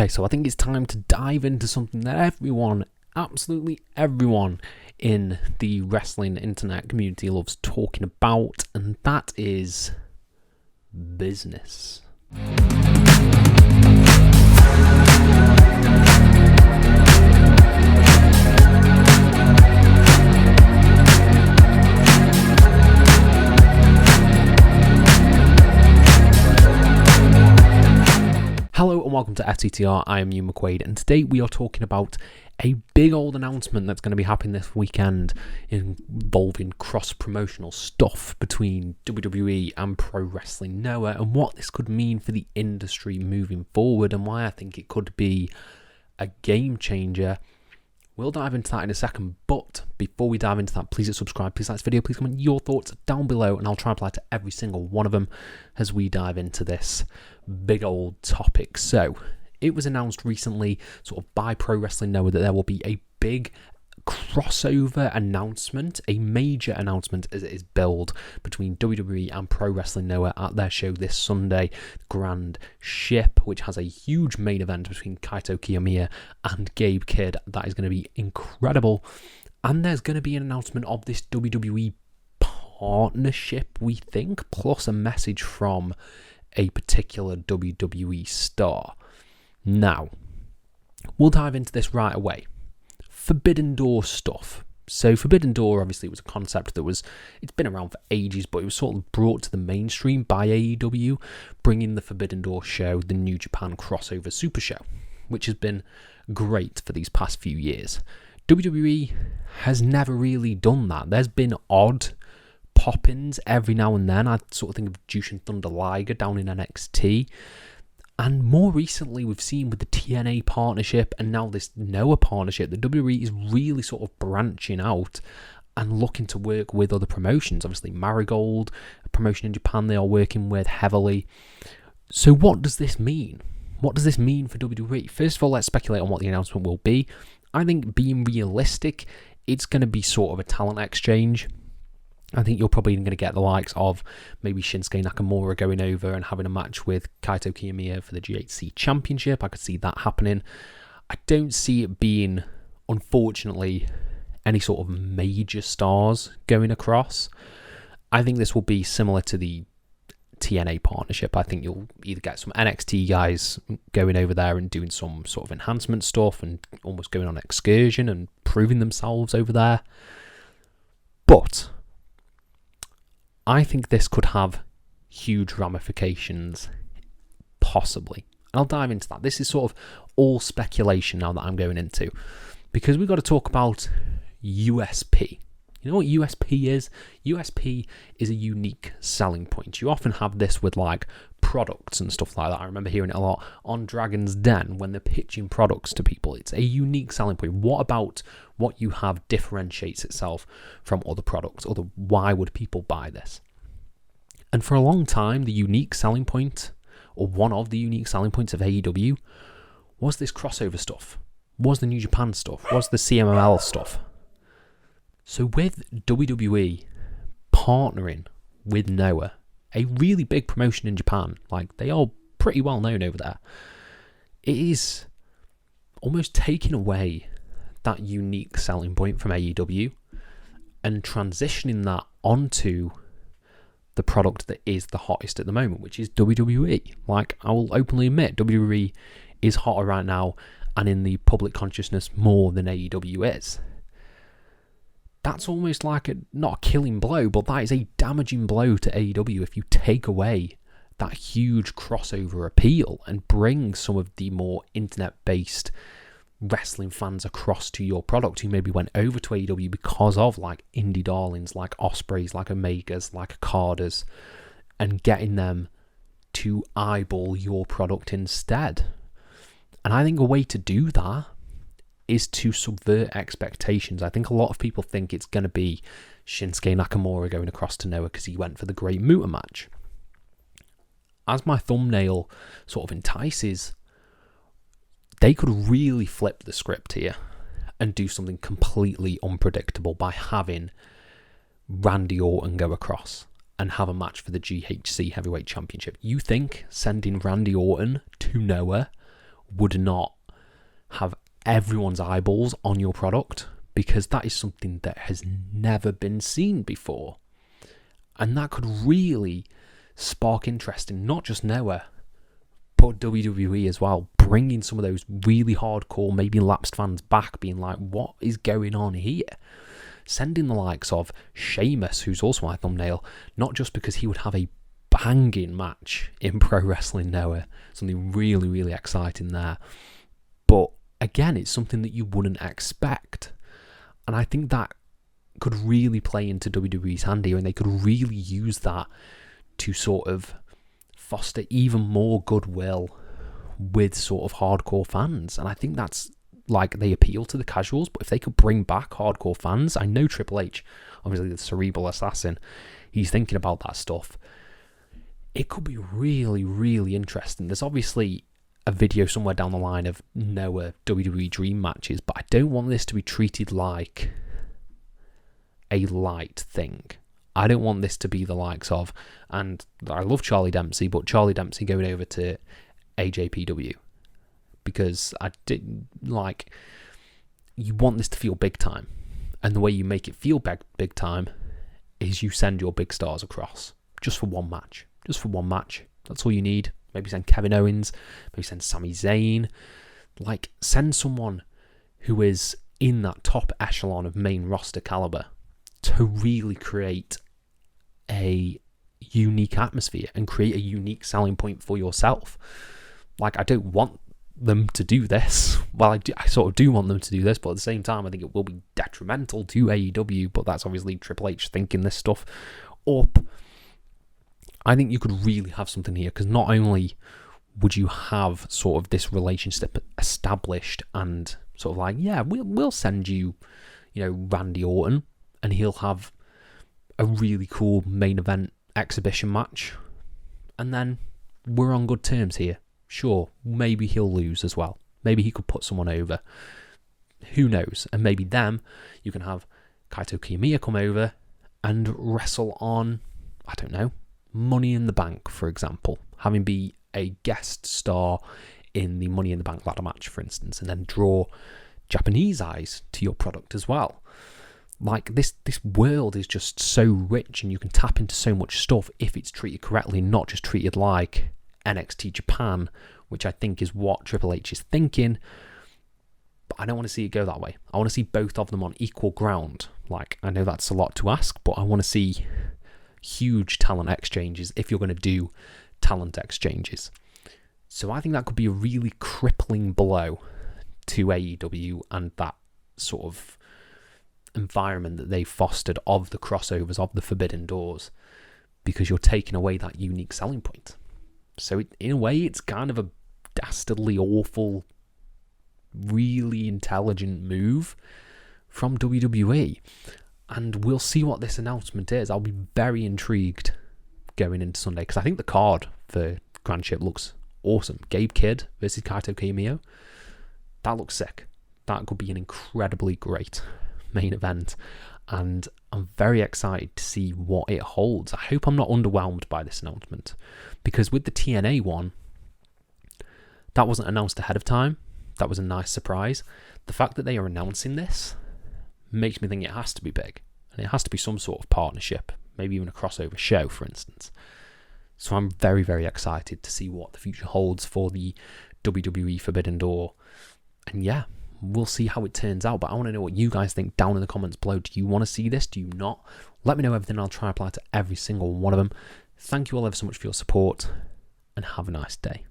Okay, so I think it's time to dive into something that everyone, absolutely everyone in the wrestling internet community loves talking about, and that is business. Hello and welcome to FTTR, I am Hugh McQuaid, and today we are talking about a big old announcement that's going to be happening this weekend involving cross-promotional stuff between WWE and Pro Wrestling Noah, and what this could mean for the industry moving forward, and why I think it could be a game changer. We'll dive into that in a second, but before we dive into that, please hit subscribe, please like this video, please comment your thoughts down below, and I'll try and reply to every single one of them as we dive into this big old topic. So, it was announced recently, sort of by Pro Wrestling Noah, that there will be a big crossover announcement, a major announcement as it is billed, between WWE and Pro Wrestling Noah at their show this Sunday, Grand Ship, which has a huge main event between Kaito Kiyomiya and Gabe Kidd. That is going to be incredible. And there's going to be an announcement of this WWE partnership, we think, plus a message from a particular WWE star. Now, we'll dive into this right away. Forbidden Door stuff. So Forbidden Door, obviously, was a concept that it's been around for ages, but it was sort of brought to the mainstream by AEW, bringing the Forbidden Door show, the New Japan crossover super show, which has been great for these past few years. WWE has never really done that. There's been odd pop-ins every now and then. I sort of think of Jushin Thunder Liger down in NXT. And more recently, we've seen with the TNA partnership and now this Noah partnership, the WWE is really sort of branching out and looking to work with other promotions. Obviously, Marigold, a promotion in Japan they are working with heavily. So what does this mean? What does this mean for WWE? First of all, let's speculate on what the announcement will be. I think, being realistic, it's going to be sort of a talent exchange. I think you're probably going to get the likes of maybe Shinsuke Nakamura going over and having a match with Kaito Kiyomiya for the GHC Championship. I could see that happening. I don't see it being, unfortunately, any sort of major stars going across. I think this will be similar to the TNA partnership. I think you'll either get some NXT guys going over there and doing some sort of enhancement stuff and almost going on an excursion and proving themselves over there. But I think this could have huge ramifications, possibly. And I'll dive into that. This is sort of all speculation now that I'm going into, because we've got to talk about USP. You know what USP is? USP is a unique selling point. You often have this with like products and stuff like that. I remember hearing it a lot on Dragon's Den when they're pitching products to people. It's a unique selling point. What about what you have differentiates itself from other products? Why would people buy this? And for a long time, the unique selling point, or one of the unique selling points of AEW, was this crossover stuff, was the New Japan stuff, was the CMLL stuff. So with WWE partnering with Noah, a really big promotion in Japan, like they are pretty well known over there, it is almost taking away that unique selling point from AEW and transitioning that onto the product that is the hottest at the moment, which is WWE. Like, I will openly admit, WWE is hotter right now and in the public consciousness more than AEW is. That's almost like not a killing blow, but that is a damaging blow to AEW if you take away that huge crossover appeal and bring some of the more internet-based wrestling fans across to your product who maybe went over to AEW because of like indie darlings, like Ospreys, like Omegas, like Okadas, and getting them to eyeball your product instead. And I think a way to do that is to subvert expectations. I think a lot of people think it's going to be Shinsuke Nakamura going across to Noah because he went for the Great Muta match. As my thumbnail sort of entices, they could really flip the script here and do something completely unpredictable by having Randy Orton go across and have a match for the GHC Heavyweight Championship. You think sending Randy Orton to Noah would not have everyone's eyeballs on your product, because that is something that has never been seen before. And that could really spark interest in not just Noah, but WWE as well, bringing some of those really hardcore, maybe lapsed fans back, being like, what is going on here? Sending the likes of Sheamus, who's also my thumbnail, not just because he would have a banging match in Pro Wrestling Noah, something really, really exciting there, but again, it's something that you wouldn't expect. And I think that could really play into WWE's hand here, and they could really use that to sort of foster even more goodwill with sort of hardcore fans. And I think that's like, they appeal to the casuals, but if they could bring back hardcore fans, I know Triple H, obviously the cerebral assassin, he's thinking about that stuff. It could be really, really interesting. There's obviously a video somewhere down the line of Noah WWE Dream matches, but I don't want this to be treated like a light thing. I don't want this to be the likes of, and I love Charlie Dempsey, but Charlie Dempsey going over to AJPW, because I didn't like, you want this to feel big time, and the way you make it feel big time is you send your big stars across just for one match. That's all you need. Maybe send Kevin Owens, maybe send Sami Zayn. Like, send someone who is in that top echelon of main roster caliber to really create a unique atmosphere and create a unique selling point for yourself. Like, I don't want them to do this. Well, I sort of do want them to do this, but at the same time, I think it will be detrimental to AEW, but that's obviously Triple H thinking this stuff up. I think you could really have something here, because not only would you have sort of this relationship established and sort of like, yeah, we'll send you, Randy Orton, and he'll have a really cool main event exhibition match, and then we're on good terms here. Sure, maybe he'll lose as well. Maybe he could put someone over. Who knows? And maybe them, you can have Kaito Kiyomiya come over and wrestle on, I don't know, Money in the Bank, for example, having be a guest star in the Money in the Bank ladder match, for instance, and then draw Japanese eyes to your product as well. Like, this world is just so rich, and you can tap into so much stuff if it's treated correctly, not just treated like NXT Japan, which I think is what Triple H is thinking. But I don't want to see it go that way. I want to see both of them on equal ground. Like, I know that's a lot to ask, but I want to see huge talent exchanges if you're going to do talent exchanges. So I think that could be a really crippling blow to AEW and that sort of environment that they've fostered of the crossovers, of the forbidden doors, because you're taking away that unique selling point. So in a way, it's kind of a dastardly, awful, really intelligent move from WWE. And we'll see what this announcement is. I'll be very intrigued going into Sunday, because I think the card for Grandship looks awesome. Gabe Kidd versus Kaito Kiyomiya. That looks sick. That could be an incredibly great main event. And I'm very excited to see what it holds. I hope I'm not underwhelmed by this announcement, because with the TNA one, that wasn't announced ahead of time. That was a nice surprise. The fact that they are announcing this makes me think it has to be big, and it has to be some sort of partnership, maybe even a crossover show, for instance. So I'm very, very excited to see what the future holds for the WWE Forbidden Door. And yeah, we'll see how it turns out, but I want to know what you guys think down in the comments below. Do you want to see this? Do you not? Let me know everything. I'll try and apply to every single one of them. Thank you all ever so much for your support, and have a nice day.